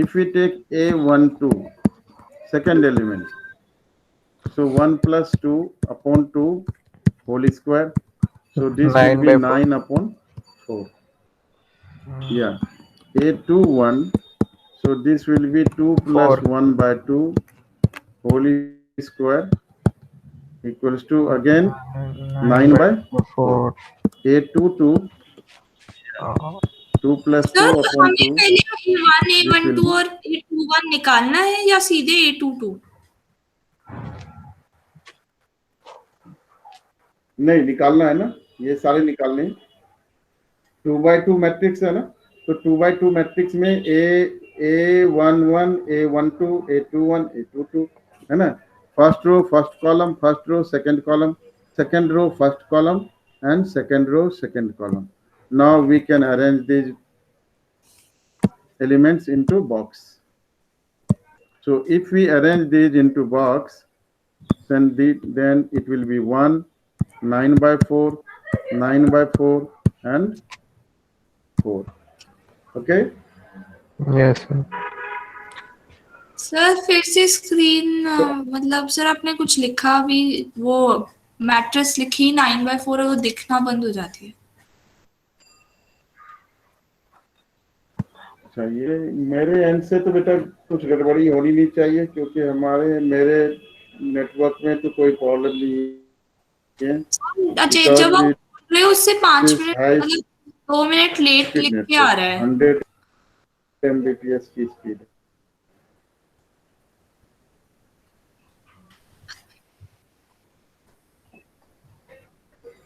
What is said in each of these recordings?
if we take A12, second element, so 1 plus 2 upon 2 whole square, so this will 9 be by 4. 9 upon 4. Yeah, A21, so this will be 2 plus 4. 1 by 2 whole square equals to again 9 9 by by 4. 4. A22, Uh, 2 plus sir 2 तो upon हमें 2, पहले A1 this will A12 be, और A21 निकालना है या सीधे A22? नहीं निकालना है ना, ये सारे निकालने हैं। 2 by 2 मैट्रिक्स है ना, तो 2 by 2 मैट्रिक्स में A11 A12 A21 A22 है ना, first row first column, first row second column, second row first column and second row second column. Now we can arrange these elements into box. So if we arrange these into box, then it will be 1, 9 by 4, 9 by 4 and 4. Okay. yes, sir. Sir फिर से screen मतलब sir आपने कुछ लिखा भी, वो matrix लिखी 9/4 और वो दिखना बंद हो जाती है। अच्छा, ये मेरे एंड से तो बेटा कुछ गड़बड़ी होनी नहीं चाहिए, क्योंकि मेरे नेटवर्क में तो कोई प्रॉब्लम नहीं है। अच्छा, जब आप बोल रहे हो उससे 5 मिनट हाई मतलब 2 मिनट लेट स्पीड लिख के आ नेटवर्क, रहा है। 100 Mbps की स्पीड।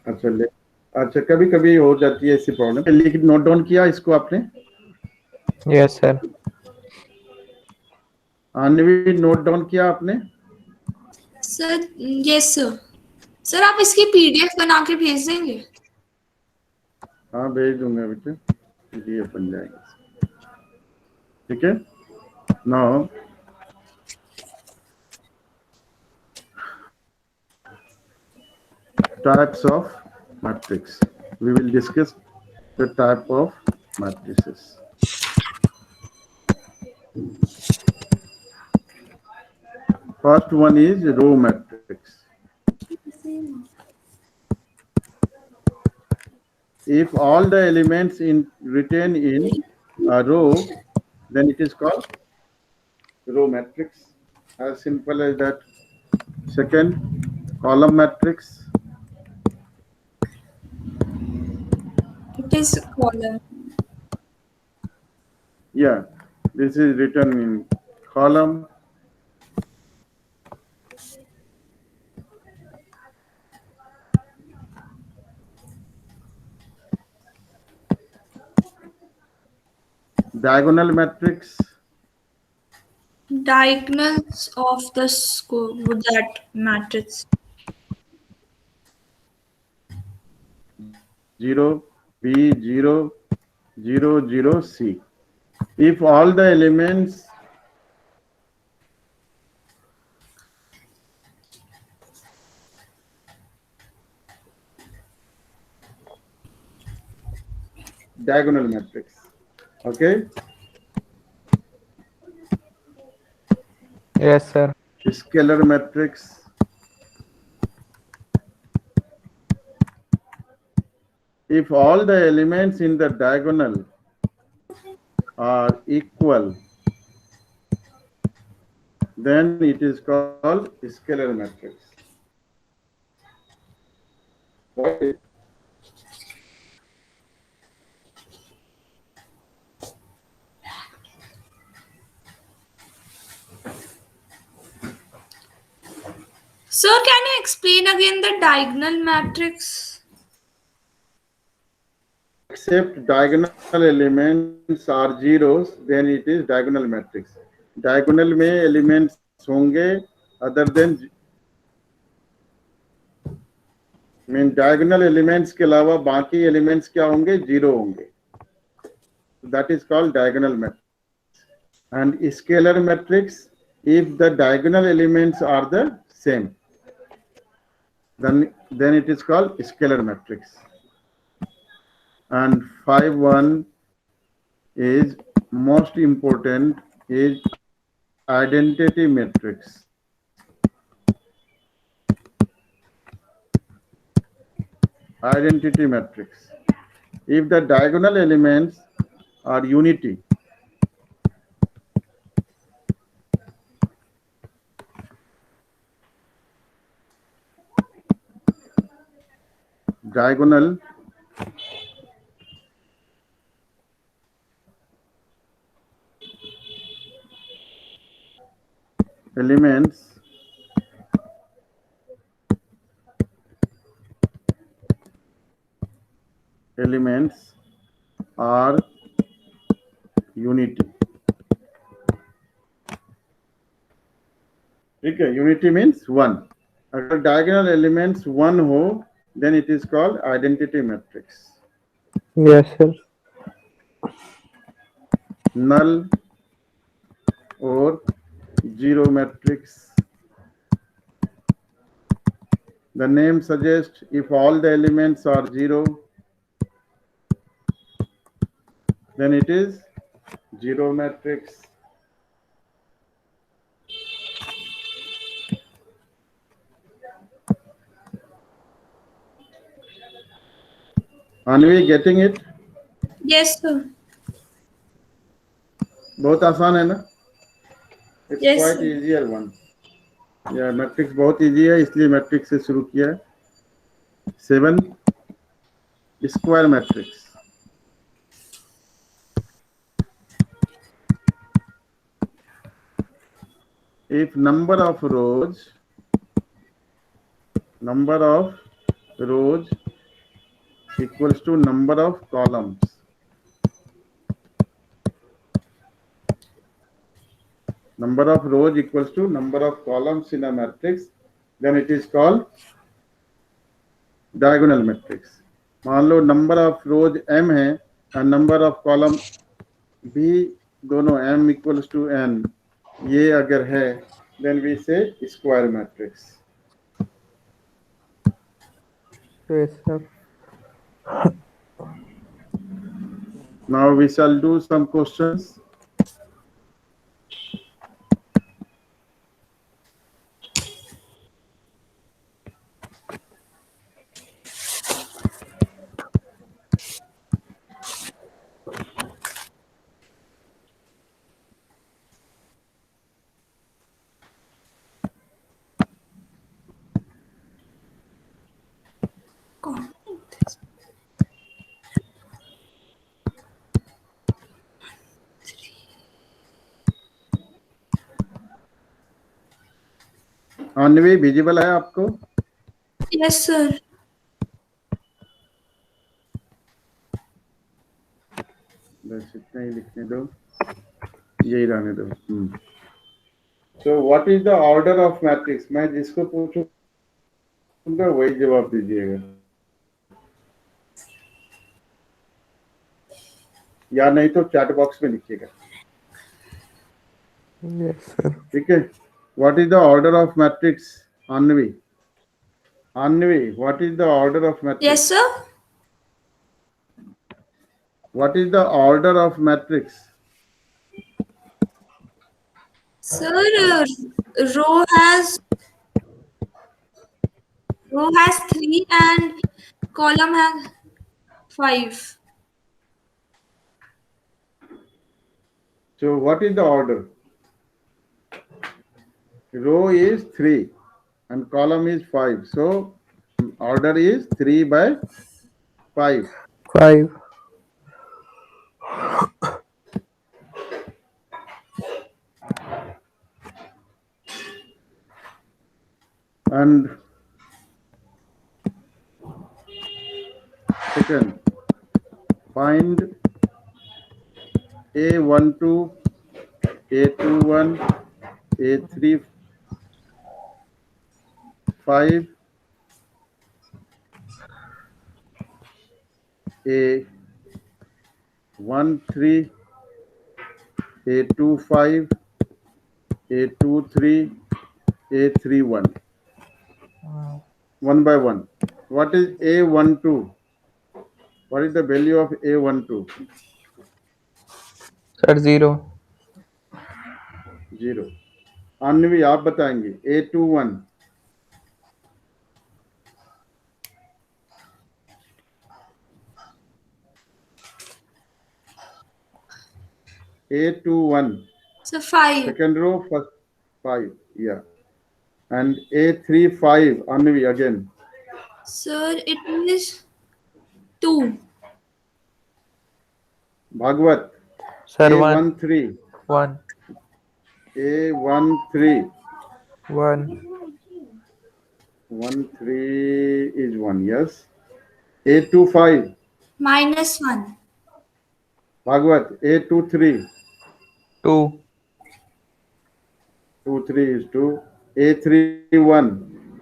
अच्छा, कभी कभी हो जाती है ऐसी प्रॉब्लम, लेकिन नोट डाउन किया इसको आपने? Yes, sir. Anvi, note down किया आपने? Sir yes sir. सर आप इसकी PDF बना के भेज देंगे? हाँ भेज दूंगा बेटे, ये बन जाएगा। ठीक है। Now types of matrix. We will discuss the type of matrices. First one is row matrix. If all the elements written in a row, then it is called row matrix. As simple as that. Second, column matrix. It is column. Yeah, this is written in column. Diagonal matrix. Diagonals of the that matrix. 0, B, 0, 0, 0, C. If all the elements diagonal matrix. Okay. Yes, sir. Scalar matrix. If all the elements in the diagonal are equal, then it is called scalar matrix. Right? Sir, can you explain again the diagonal matrix? Except diagonal elements are zeros, then it is diagonal matrix. Diagonal में elements होंगे other than diagonal elements के अलावा बाकी elements क्या होंगे? Zero होंगे. That is called diagonal matrix. And scalar matrix, if the diagonal elements are the same, then it is called scalar matrix. And 5-1 is most important is identity matrix. Identity matrix. If the diagonal elements are unity, diagonal elements are unity. ठीक है, unity means one. अगर diagonal elements one हो then it is called identity matrix. Yes, sir. Null और zero matrix. The name suggests if all the elements are zero, then it is zero matrix. Are we getting it? Yes, sir. बहुत आसान है ना? It's Yes, quite sir. easier one. Yeah, matrix बहुत easy है इसलिए matrix से शुरू किया है. 7 square matrix. If number of rows equals to number of columns, number of rows equals to number of columns in a matrix, then it is called diagonal matrix. मान लो number of rose m है और number of column भी दोनों m equals to n, ये अगर है then we से square matrix. Yes, sir. Now we shall do some questions. Anvi visible है आपको? Yes, sir. बस इतना ही लिखने दो, यही रहने दो. So what is the order of matrix? मैं जिसको पूछूंगा वही जवाब दीजिएगा, या नहीं तो चैट बॉक्स में लिखिएगा. Yes, sir. ठीक है. What is the order of matrix? Anvi, what is the order of matrix? Yes, sir. What is the order of matrix? Sir, row has 3 and column has 5. So what is the order? Row is 3 and column is 5. So order is 3 by 5. 5. And second, find A12, A21, A35, A13, A25, A23, A31. One by one. What is A12? What is the value of A12? Sir, 0. 0। Anvi आप बताएंगे A21 A21 So 5. second row first 5, yeah, and A35 Anvi again. Sir, it is 2. Bhagwat Sir, 1, A13 1, A13 1, 13 is 1, yes. A25 -1. Bhagwat A23 2, 23 is 2. A31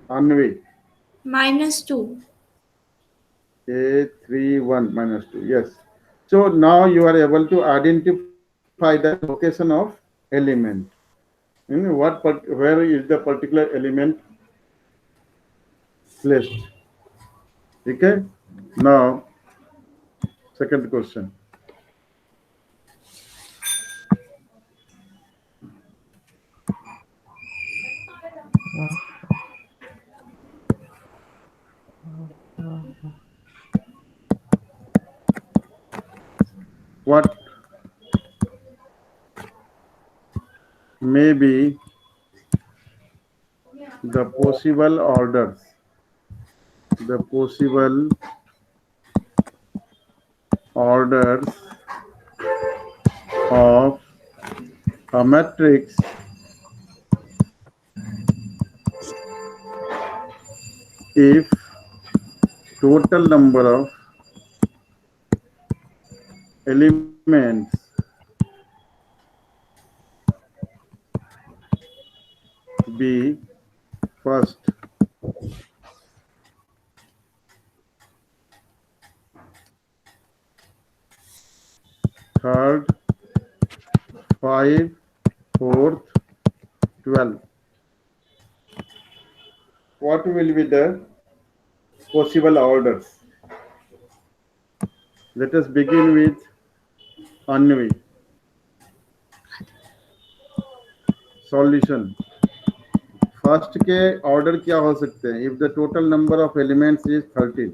Anvi -2. A31 minus 2, yes. So now you are able to identify the location of element. Where is the particular element placed? Okay. Now, second question. What may be the possible orders? The possible orders of a matrix if total number of elements be first, third, 5, 4th, 12. What will be the possible orders? Let us begin with Anvi. Solution. First के order क्या हो सकते हैं? If the total number of elements is 13.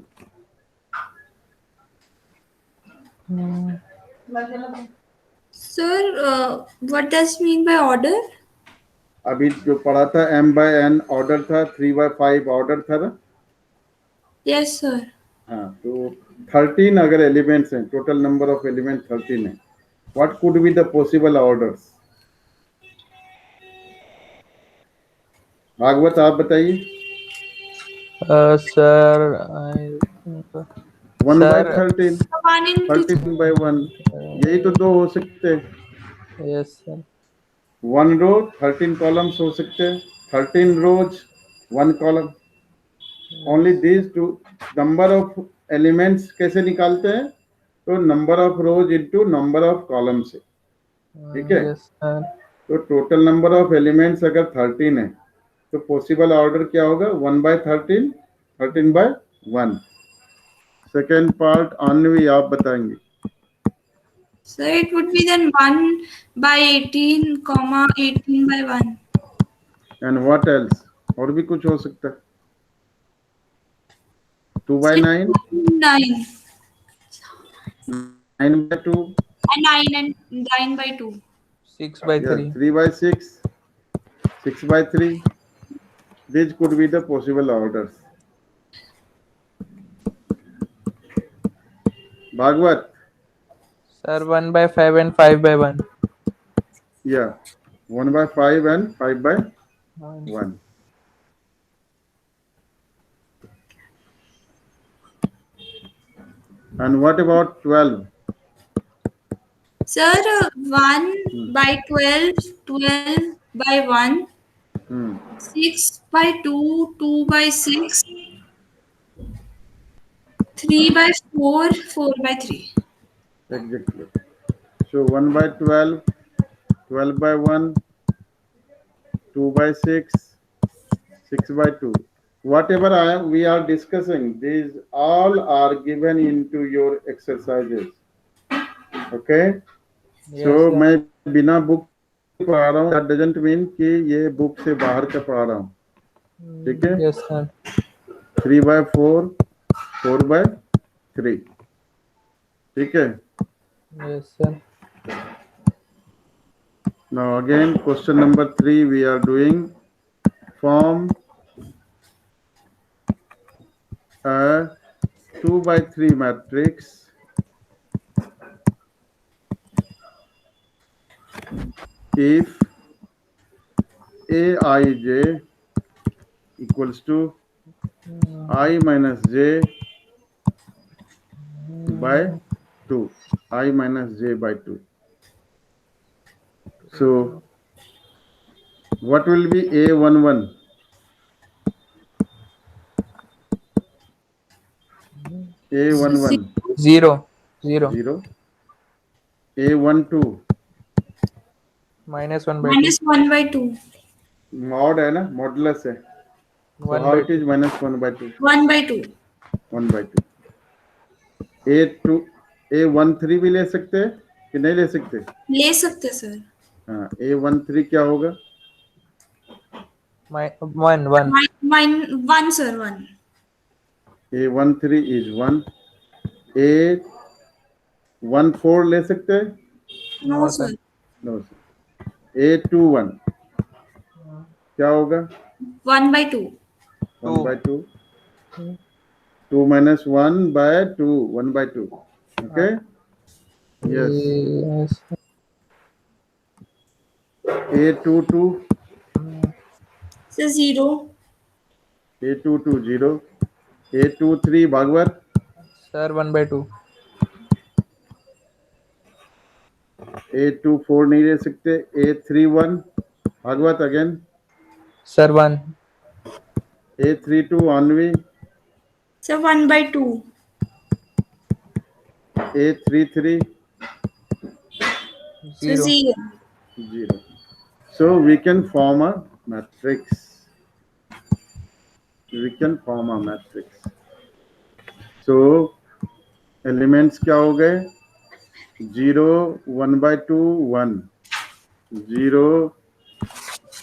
Sir, what does mean by order? अभी जो पढ़ा था m/n order था, 3/5 ऑर्डर था ना? Yes, sir. हाँ, तो 13 अगर एलिमेंट्स हैं, टोटल नंबर ऑफ एलिमेंट 13 है, what could be the possible orders? Bhagwat आप बताइए। sir, 1/13, 1 into 13/1, यही तो दो हो सकते हैं। yes, sir. 1 रो 13 कॉलम्स हो सकते हैं, 13 रोज 1 column. Only these two. Number of elements कैसे निकालते हैं? तो number of rose into number of column से, ठीक है? Yes, sir. तो टोटल नंबर ऑफ एलिमेंट्स अगर 13 है तो पॉसिबल ऑर्डर क्या होगा? 1/13, 13/1। सेकेंड पार्ट अन्वी आप बताएंगे। Sir, it would be then 1/18, 18/1. And what else? और भी कुछ हो सकता है। 2/9, 9. 9/2, And 9/2. 6/3. 3/6, 6/3. These could be the possible orders. Bhagwat. Sir, 1/5 and 5/1. Yeah, 1/5 and 5/1. And what about 12? Sir, 1/12, 12/1, 6/2, 2/6, 3/4, 4/3. Exactly. So 1/12, 12/1, 2/6, 6/2. Whatever we are discussing, these all are given into your exercises. Okay? Yes, So sir. मैं बिना book पढ़ा रहा हूँ, that doesn't mean कि ये book से बाहर का पढ़ा रहा हूँ, ठीक है। Yes, sir. 3/4, 4/3, ठीक है। Yes, sir. Now again question number 3 we are doing. Form a 2/3 matrix if Aij equals to I minus j by 2, I minus j by 2. So what will be A11? A11 Zero. Zero. 0, A12 Minus 1/2. minus 1/2. mod है ना, modulus है, so how it 1/2. is minus 1/2? 1/2. 1/2. A2 A13 भी ले सकते हैं कि नहीं ले सकते? ले सकते सर। हाँ, A13 क्या होगा? 1. 1. One sir, 1. A13 is 1. A14 ले सकते हैं? No No, sir. sir. No sir. A21 क्या होगा? 1/2. 1/2. Hmm. 2 minus 1/2, 1/2. Okay? Yes. Yes. A22, Sir, 0. A22 0. A23 Bhagavat, Sir, 1/2. A24 नहीं ले सकते। A31 Bhagavat again. Sir, 1. A32 Anvi. Sir, 1/2. A33 Sir, 0. 0. 0. So we can form a matrix. We can form a matrix. So elements क्या हो गए? 0, 1/2 1, 0,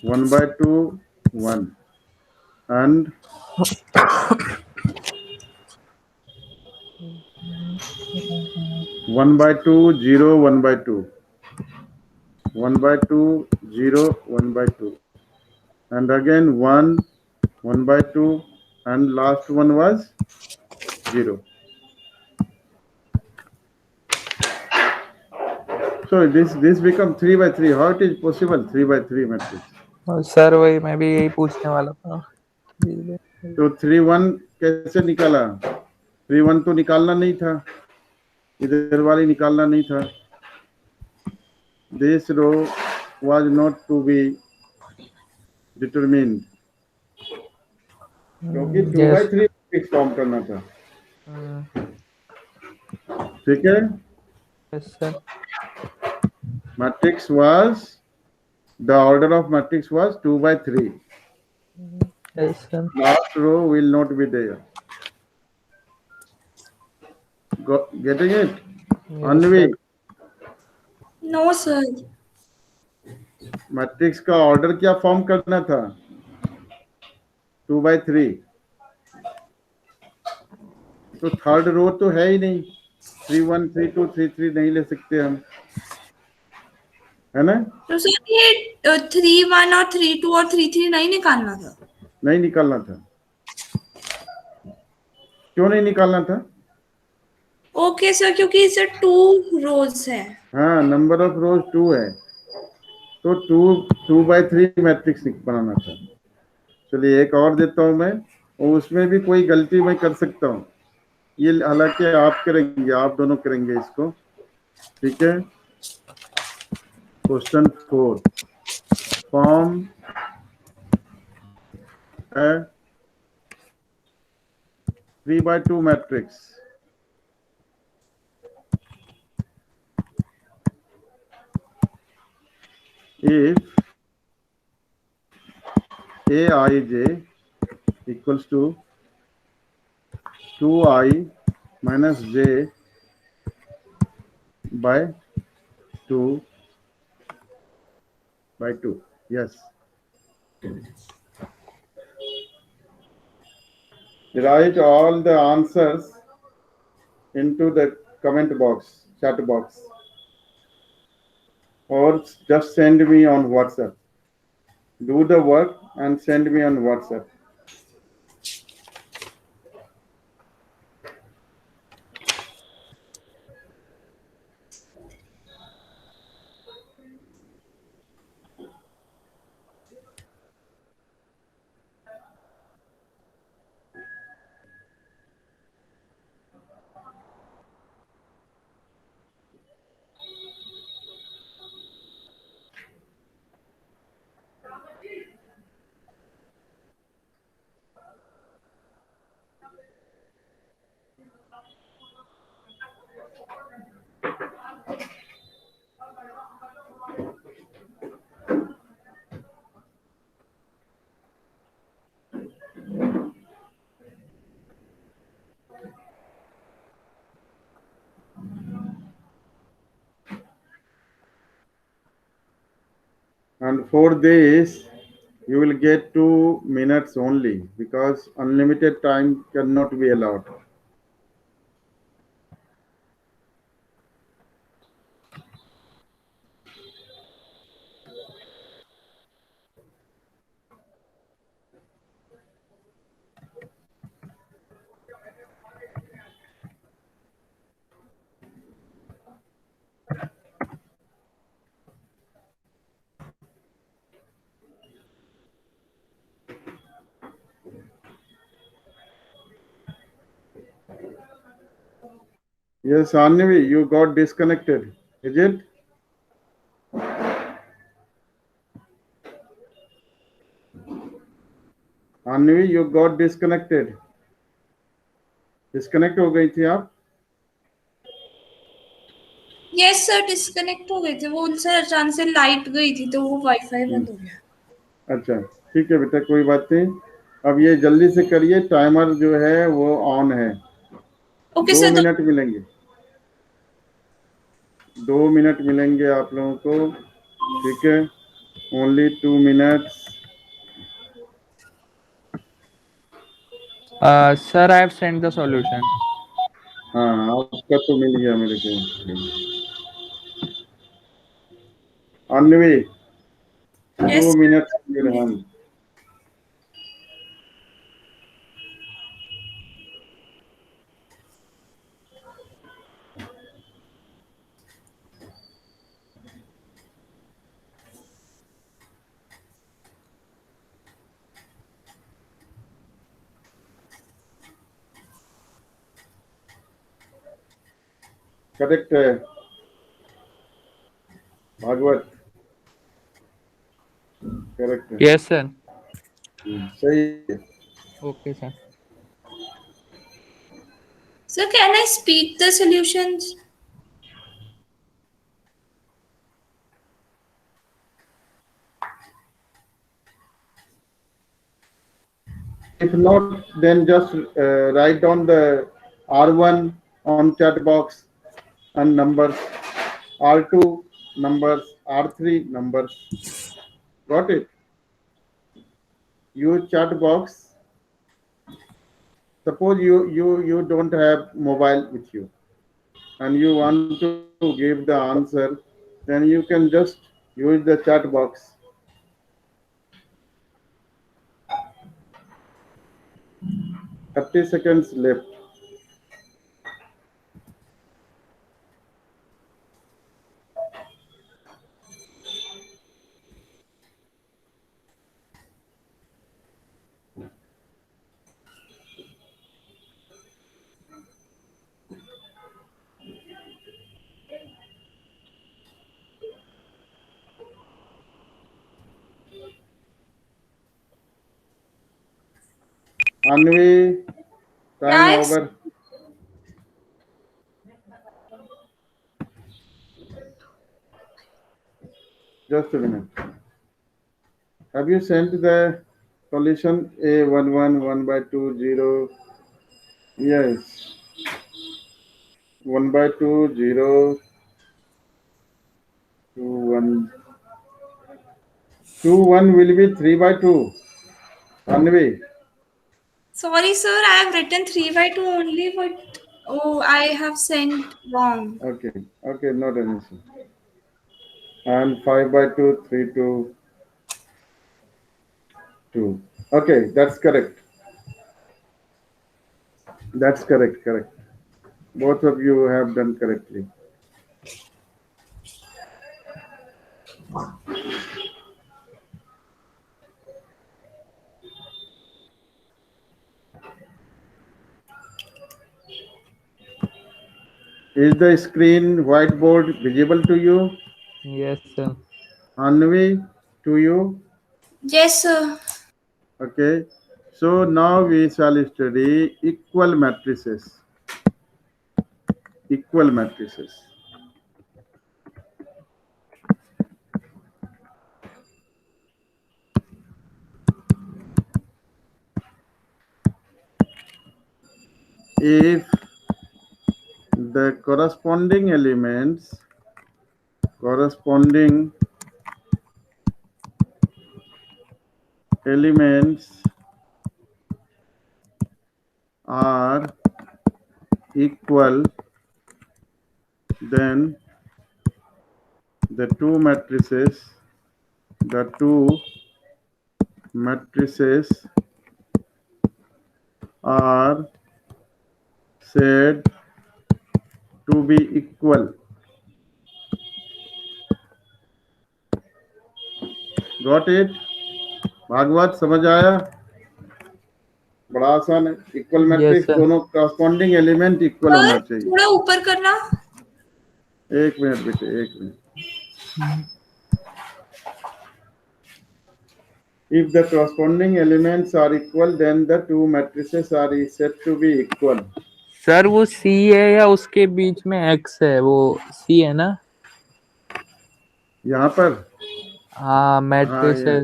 1/2 1, and 1/2 0 1/2, 1/2 0 1/2, and again 1 1/2, and last one was 0. So this become 3/3. How it is possible 3/3 matrix? Sir वही मैं भी यही पूछने वाला था। तो 3/1 कैसे निकाला? 3/1 तो निकालना नहीं था, इधर वाली निकालना नहीं था। This row was not to be determined, क्योंकि 2/3 मैट्रिक्स फॉर्म करना था, ठीक है। Yes, sir. Matrix was, the order of matrix was 2/3. Yes, sir. Last row will not be there. Getting it? Yes, Anvi, sir. No sir. Matrix का order क्या form करना था? 2/3। तो थर्ड रो तो है ही नहीं, 3/1 3/2 3/3 नहीं ले सकते हम, है ना? तो सर ये 3/1 और 3/2 और 3/3 नहीं निकालना था? नहीं निकालना था। क्यों नहीं निकालना था? ओके सर, क्योंकि इसे 2 रोज है। हाँ, नंबर ऑफ रोज 2 है, तो 2/3 मैट्रिक्स बनाना था। चलिए एक और देता हूं मैं, और उसमें भी कोई गलती मैं कर सकता हूँ, ये हालांकि आप करेंगे, आप दोनों करेंगे इसको, ठीक है। Question 4, form a 3/2 matrix if Aij equals to 2i minus j by 2, by 2. Yes. Write all the answers into the comment box, chat box, or just send me on WhatsApp. Do the work and send me on WhatsApp. And for this, you will get 2 minutes only because unlimited time cannot be allowed. Yes, Anvi, you got disconnected. Is it? Anvi, you got disconnected. Disconnect हो गई थी आप? Yes sir, disconnect हो गए थे वो, उनसे अचानक से लाइट गई थी तो वो वाईफाई बंद हो गया। अच्छा, ठीक है बेटा, कोई बात नहीं। अब ये जल्दी से करिए, टाइमर जो है वो ऑन है। Okay 2 sir. मिनट मिलेंगे, 2 मिनट मिलेंगे आप लोगों को, ठीक है? Only 2 minutes. Sir, I have sent the solution. हाँ, आपका तो मिल गया मेरे को। अन्वी, 2 यस मिनट्स रहन। करेक्ट है भागवत, करेक्ट है। Yes, sir. सही है। Okay, sir. Sir, can I speak the solutions? If not, then just write down the R1 on chat box and numbers, R2 numbers, R3 numbers. Got it? Use chat box. Suppose you don't have mobile with you and you want to give the answer, then you can just use the chat box. $30 left. Anvi, time Yes. over. Just a minute. Have you sent the solution A11 1/2 0? Yes. 1/2 0 2 1. 2 1 will be 3 by 2. Anvi. Sorry, sir. I have written 3 by 2 only, but oh, I have sent wrong. Okay. Okay, not an issue. And 5 by 2, 3 2 2. Okay, that's correct. That's correct. Correct. Both of you have done correctly. Is the screen whiteboard visible to you? Yes, sir. Anvi, to you? Yes, sir. Okay. So now we shall study equal matrices. Equal matrices. If the corresponding elements are equal, then the two matrices are said to be equal. Got it? Bhagwat समझ आया? बड़ा आसान है. Equal Yes, matrix sir. दोनों corresponding element equal होना sir चाहिए. थोड़ा ऊपर करना. एक मिनट बेटे, एक minute. If the corresponding elements are equal, then the two matrices are said to be equal. Sir वो C है या उसके बीच में X है? वो C है ना? यहाँ पर हाँ, मैट्रिक्स है.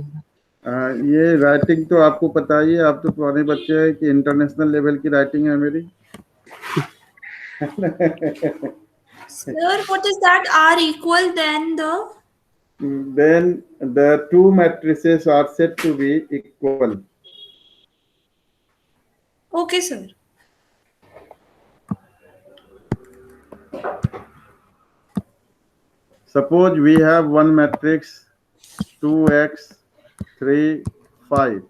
ये राइटिंग तो आपको पता ही है. आप तो पुराने बच्चे हैं कि इंटरनेशनल लेवल की राइटिंग है मेरी. Sir, what is that? R equal then the two matrices are said to be equal. Okay, sir. Suppose we have one matrix 2x 3 5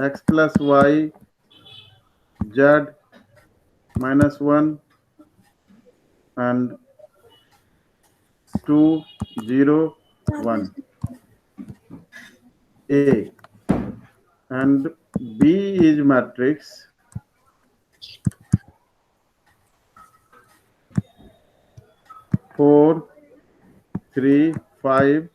x plus y z minus 1 and 2 0 1 A, and B is matrix 4 3 5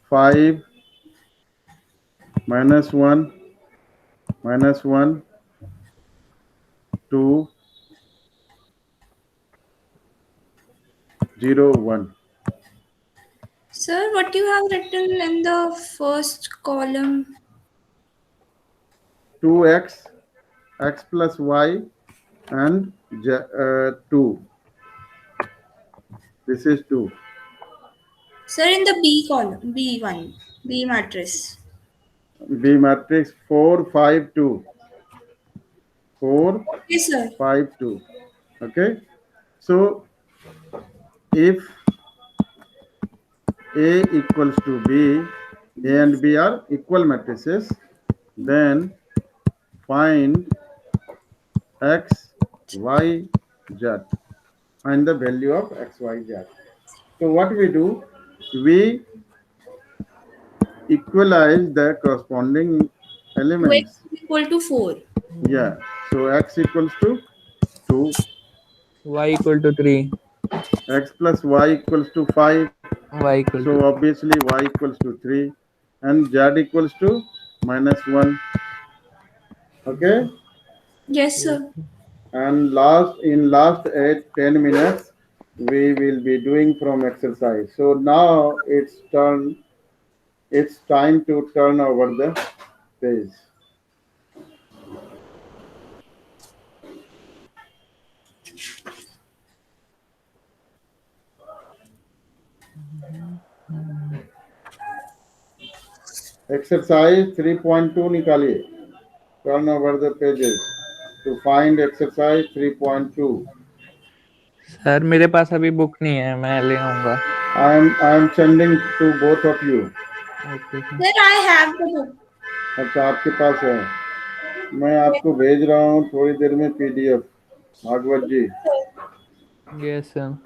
5 minus 1 2 0 1. Sir, what you have written in the first column? 2x x plus y and 2. This is 2. Sir, in the B column, B1, B matrix. B matrix 4 5 2. 4 Okay, sir. 5 2. Okay. So if A equals to B, A and B are equal matrices, then find x, y, z. Find the value of x, y, z. So what we do, we equalize the corresponding 2x elements. is equal to 4. Yeah. So x equals to 2, Y equal to 3. x plus y equals to 5. Y equal So to obviously y equals to 3, and z equals to minus 1. Okay. Yes, sir. And in last 10 minutes we will be doing from exercise. So now it's time to turn over the page. Exercise 3.2 निकालिए, turn over the pages to find exercise 3.2। Sir मेरे पास अभी book नहीं है, मैं ले आऊंगा। I am sending to both of you. Okay sir. Sir, I have the book. अच्छा, आपके पास है, मैं आपको भेज रहा हूँ थोड़ी देर में पीडीएफ। भागवत जी, यस सर।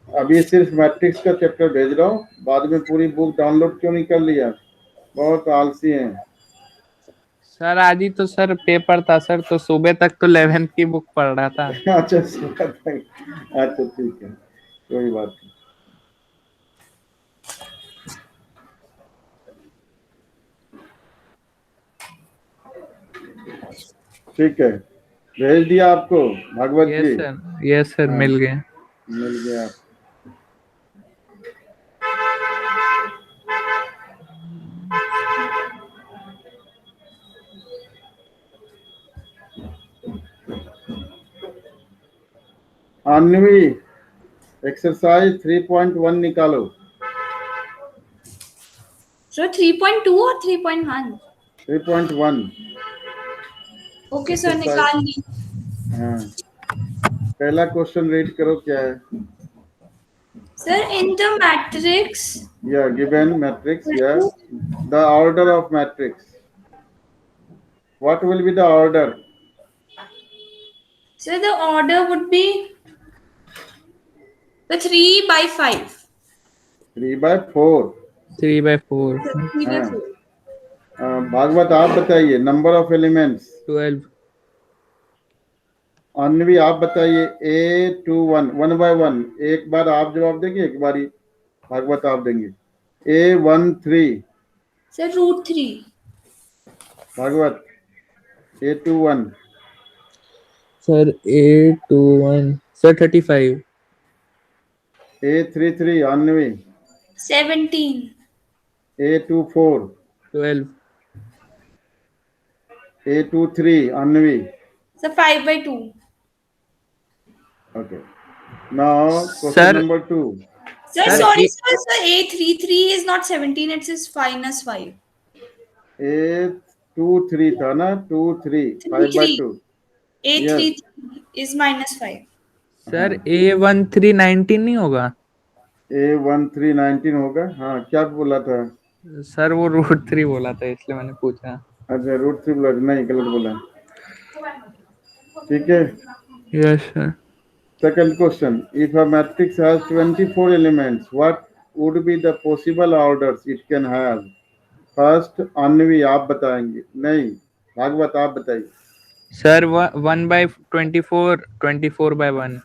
अभी सिर्फ मैट्रिक्स का चैप्टर भेज रहा हूँ, बाद में पूरी बुक डाउनलोड क्यों नहीं कर लिया? बहुत आलसी हैं। सर आज ही तो सर पेपर था सर, तो सुबह तक तो 11th की बुक पढ़ रहा था। अच्छा अच्छा ठीक है, कोई बात नहीं। ठीक है, भेज दिया आपको भागवत यस जी। सर, यस सर, हाँ, मिल गए। मिल गया। अन्वी, एक्सरसाइज 3.1 निकालो। So 3.2 or 3.1? 3.1 Okay, sir, exercise. निकाल ली। हाँ, पहला क्वेश्चन रीड करो, क्या है? Sir, in the matrix, Yeah, given matrix, yeah, the order of matrix, what will be the order? sir, the order would be the 3 by 5. 3/4। 3/4। 3 by हाँ, 4. भागवत आप बताइए number of elements. 12। Anvi आप बताइए, A21 1/1, एक बार आप जवाब देंगे, एक बारी भागवत आप देंगे। A13 Sir, root 3. Bhagwat. A21 sir A21 sir 35। A33 Anvi. 17. A24 12। A23 Anvi. Sir, 5 by 2. Okay, now question sir number 2। Sir, sir sorry, sir, sir, A33 is not 17, it is minus 5. A23 था ना, 23 3 3. 5/2। Yes, A3 is minus 5. Sir A13 19 नहीं होगा? A13 19 होगा। हाँ, क्या बोला था? Sir वो √3 बोला था, इसलिए मैंने पूछा। अच्छा, √3 बोला, नहीं गलत बोला। ठीक है। Yes sir. Second question, if a matrix has 24 elements, what would be the possible orders it can have? First Anvi आप बताएंगे, नहीं भागवत आप बताइए। सर 1/24, 24/1।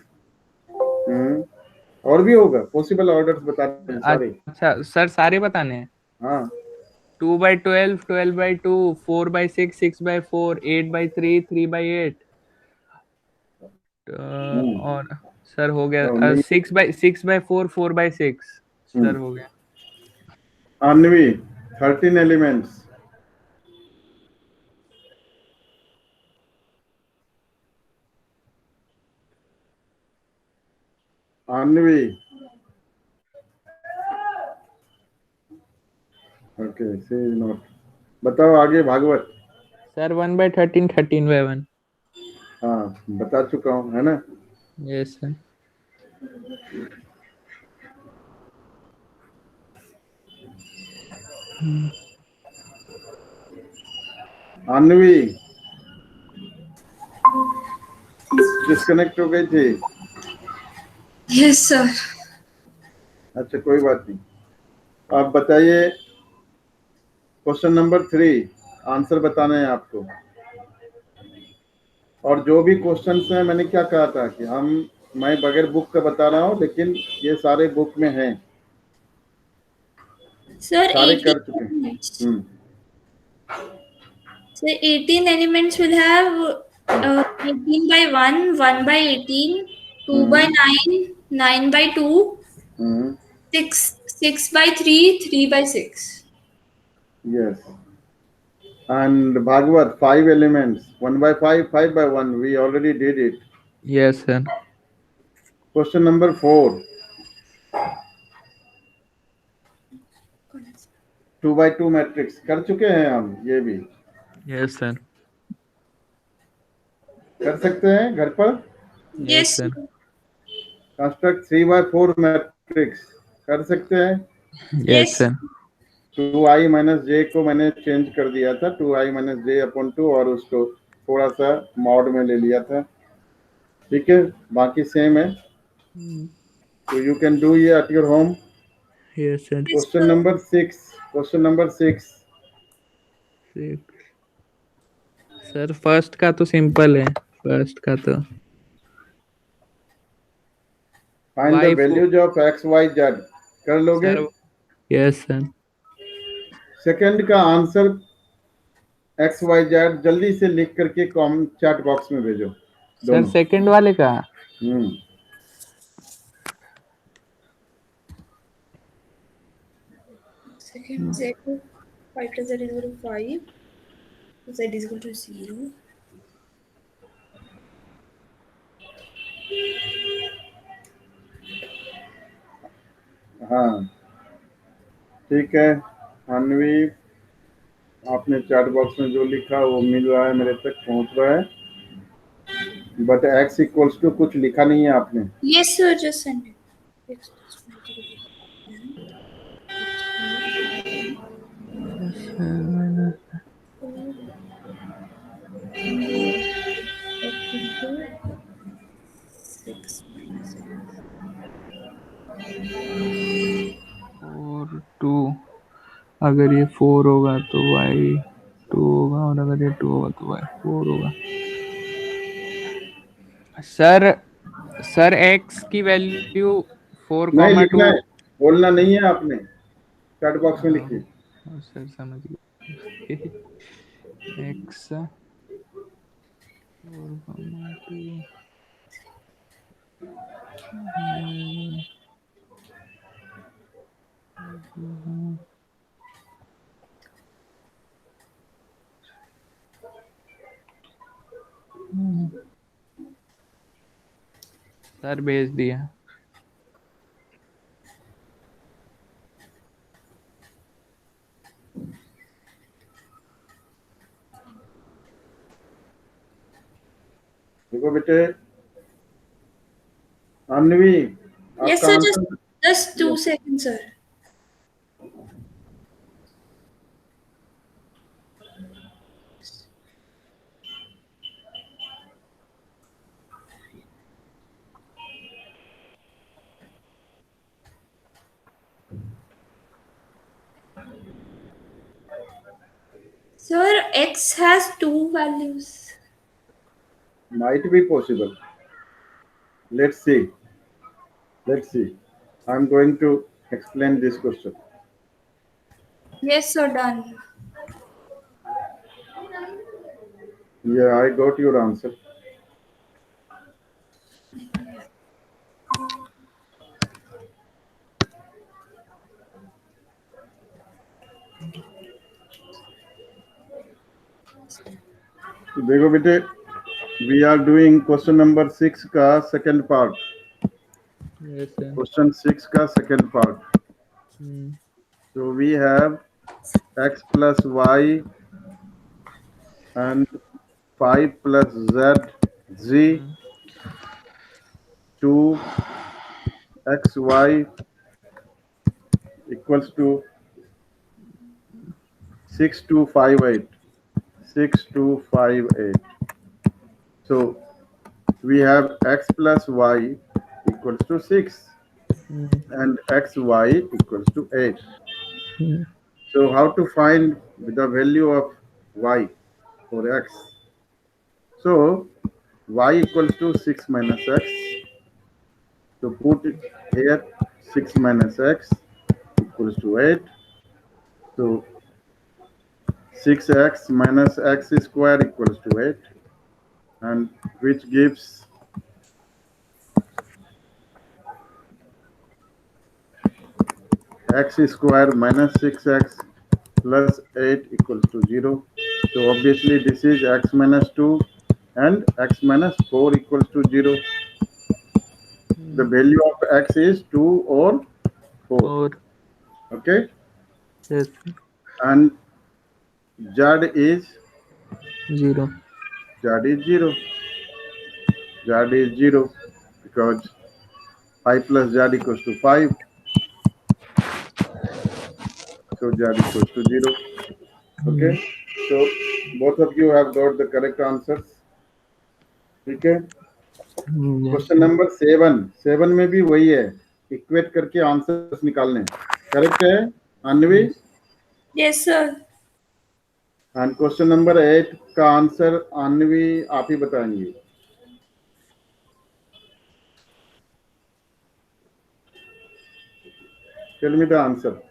और भी होगा, पॉसिबल ऑर्डर्स बताते हैं सारे। अच्छा सर, सारे बताने हैं। हाँ, 2/12, 12/2, 4/6, 6/4, 8/3, 3/8। और सर हो गया तो नहीं। 6/4, 4/6। सर हो गया। Anvi 13 elements. Anvi, okay, c is not. बताओ आगे भागवत। सर 1/13, 13/1। हाँ, बता चुका हूँ, है ना। Yes sir. अन्वी डिस्कनेक्ट हो गई थी। Yes, sir. अच्छा, कोई बात नहीं। आप बताइए क्वेश्चन नंबर 3, आंसर बताना है आपको। और जो भी क्वेश्चंस हैं, मैंने क्या कहा था कि मैं बगैर बुक का बता रहा हूँ, लेकिन ये सारे बुक में हैं, Sir, सारे 18 कर चुके हैं। elements. So 18 elements will have 18 by 1, 1 by 18, 2 by 9, 9 by 2, 6 by 3, 3 by 6. Yes, and Bhagavad 5 elements, 1/5, 5/1, we already did it। Yes sir. Question number 4, 2x2 matrix कर चुके हैं हम, ये भी यस सर। कर सकते हैं घर पर। Yes, sir. Construct 3x4 matrix कर सकते हैं। Yes yes, sir. 2i minus J को मैंने चेंज कर दिया था, 2i माइनस जे अपॉन 2, और उसको थोड़ा सा मॉड में ले लिया था। ठीक है, बाकी सेम है, तो यू कैन डू ये at your home. Yes sir. Question number 6, question number 6, sir first का तो सिंपल है, फर्स्ट का तो find the y4 values of x y z, कर लोगे। सर। Yes sir. सेकंड का आंसर एक्स वाई जेड जल्दी से लिख करके कॉमेंट चैट बॉक्स में भेजो सर दोनों। सेकंड वाले का second z 5 plus z is equal to 5. Z is equal to 0. हाँ ठीक है अन्वी, आपने चैट बॉक्स में जो लिखा वो मिल रहा है, मेरे तक पहुंच रहा है, बट एक्स इक्वल्स टू कुछ लिखा नहीं है आपने। Yes, sir, just send it. X plus y is equal to 6 minus x. 4 2, अगर ये 4 होगा तो y2 होगा, और अगर ये 2 होगा तो y4 होगा। सर x की वैल्यू 4, नहीं लिखना 2। है, बोलना नहीं है आपने, चैट बॉक्स में लिखिए। सर समझ गए। x 4, 2 सर भेज दिया। देखो बेटे अन्वी, Yes, आपका sir, answer just 2 seconds, sir. Sir, x has 2 values. might be possible. Let's see. Let's see. I'm going to explain this question. Yes, sir, done. Yeah, I got your answer. देखो बेटे, we are doing question number 6 का second part. Yes sir. Question 6 का second part. So we have x plus y and 5 plus z 2 xy equals to 6258. 6258. So we have x plus y equals to 6 and xy equals to 8. So how to find the value of y for x? So y equals to 6 minus x. So put it here, 6 minus x equals to 8. So 6x minus x square equals to 8, and which gives x square minus 6x plus 8 equals to 0. So obviously this is x minus 2 and x minus 4 equals to 0. The value of x is 2 or 4. 4. Okay, Yes. and z is 0. 0. Z is 0 because 5 plus z equals to 5. So z equals to 0. Okay, so both of you have got the correct answers. ठीक है, Yes. Question number 7 में भी वही है, equate करके answers निकालने। Correct है Anvi? Yes, sir. And question number 8 का आंसर अन्वी आप ही बताएंगे। Tell me the answer.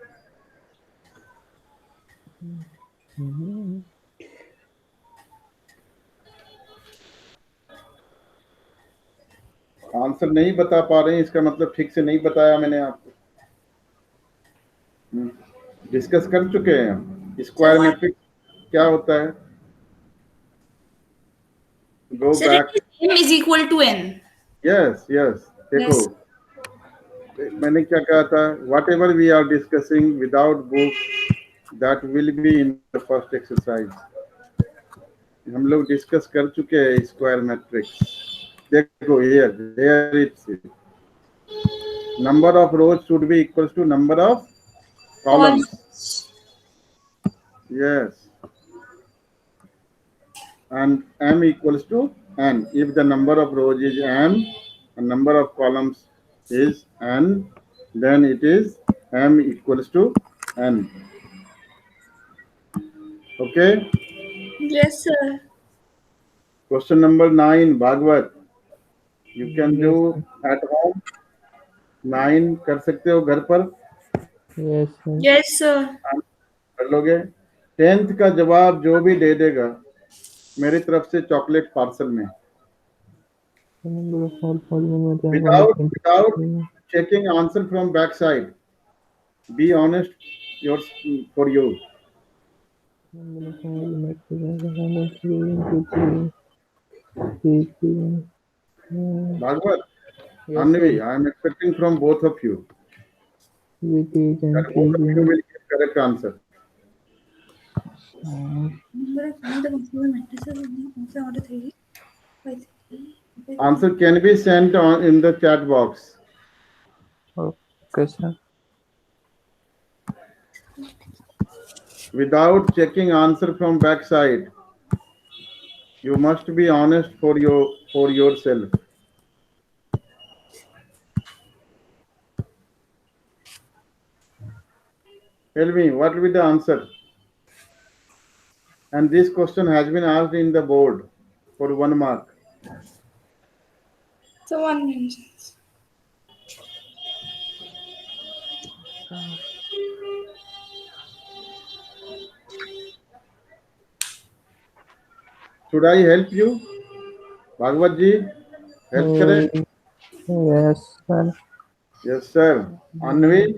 Answer नहीं बता पा रहे हैं, इसका मतलब ठीक से नहीं बताया मैंने आपको। डिस्कस कर चुके हैं हम। स्क्वायर मैट्रिक्स क्या होता है? Go Sir, back. m is equal to n. Yes yes, देखो मैंने क्या कहा था, whatever we are discussing without book that will be in the first exercise. हम लोग डिस्कस कर चुके हैं स्क्वायर मैट्रिक्स। देखो here it's number of rows should be equal to number of columns. Yes, and m equals to n. If the number of rows is m and number of columns is n, then it is m equals to n. Okay. Yes, sir. Question number 9, Bhagwat. You can Yes, do at home. 9 कर सकते हो घर पर? Yes, sir. Yes, sir. कर लोगे? 10th का जवाब जो भी दे देगा मेरी तरफ से चॉकलेट पार्सल में। Without checking answer from back side. Be honest, yours for you. Bhagwat, Yes, Anvi, sir. I am expecting from both of you that both of you will give correct answer. Answer can be sent on in the chat box. Okay, sir. Without checking answer from back side, you must be honest for yourself. Tell me what will be the answer. And this question has been asked in the board for 1 mark. So 1 minute. Should I help you, Bhagwat ji? Help kare? Yes, sir. Yes, sir. Anvi?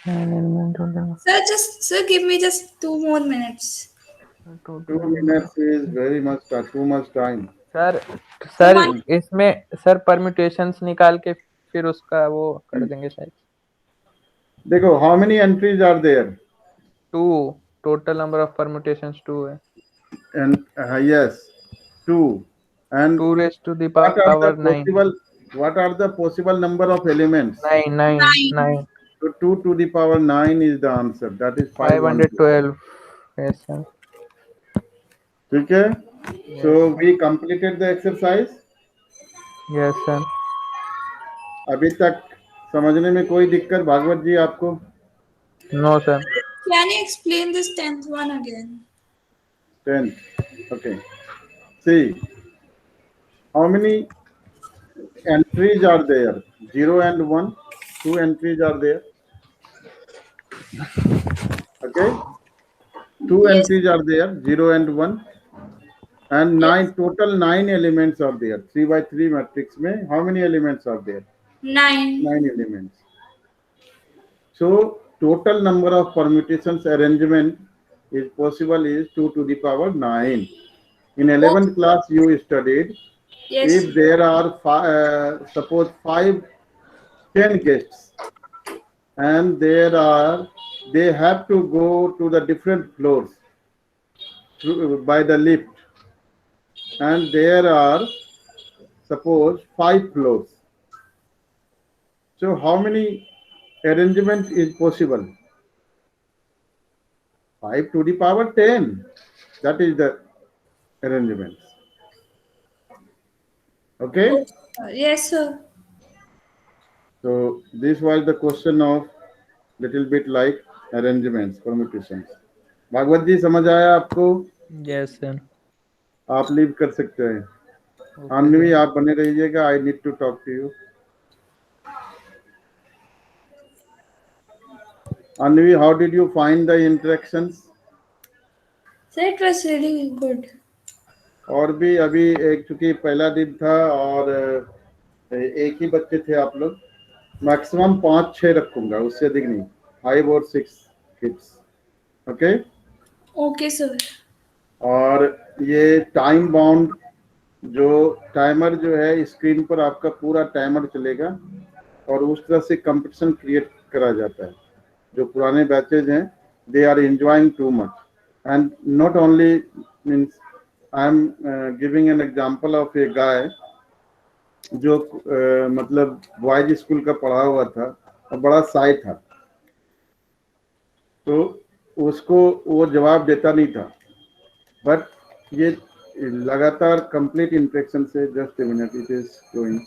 Sir, give me just 2 more minutes. 2 minutes is very much too much time. Sir इसमें sir permutations निकाल के फिर उसका वो कर देंगे शायद। देखो how many entries are there? 2. Total number of permutations 2 है। And yes, 2. And 2 raised to the power 9. What are the possible number of elements? 9. So 2 to the power 9 is the answer. That is 512. Yes, sir. ठीक है? So we completed the exercise. Yes, sir. अभी तक समझने में कोई दिक्कत भागवत जी आपको? No, sir. Can you explain this 10th one again? 10th. Okay. See, how many entries are there? 0 and 1. 2 entries are there. Okay. 2 entries are there, 0 and 1. And 9, total 9 elements are there. 3 by 3 matrix में how many elements are there? 9. 9 elements. So total number of permutations arrangement is possible is 2 to the power 9. In 11th class you studied. Yes. If there are suppose 5 10 guests, and they have to go to the different floors by the lift, and there are suppose 5 floors. So how many arrangement is possible? 5 to the power 10. That is the arrangements. Okay. Yes, sir. So this was the question of little bit like arrangements, permutations. Bhagavat जी समझ आया आपको? Yes, sir. आप leave कर सकते हैं. Okay, Anvi sir. आप बने रहिएगा. I need to talk to you. Anvi, how did you find the interactions? So it was really good. और भी अभी एक चूंकि पहला दिन था और एक ही बच्चे थे आप लोग. मैक्सिमम 5-6 रखूंगा, उससे अधिक नहीं. 5 और 6 किड्स. ओके. Okay, sir. और ये टाइम बाउंड जो टाइमर जो है स्क्रीन पर आपका पूरा टाइमर चलेगा और उस तरह से कंपटीशन क्रिएट करा जाता है. जो पुराने बैचेज हैं they are enjoying too much and not only means I'm giving an example of a guy जो मतलब बॉयज स्कूल का पढ़ा हुआ था और बड़ा साई था, तो उसको वो जवाब देता नहीं था. बट ये लगातार कंप्लीट इंटरेक्शन से just a minute it is going.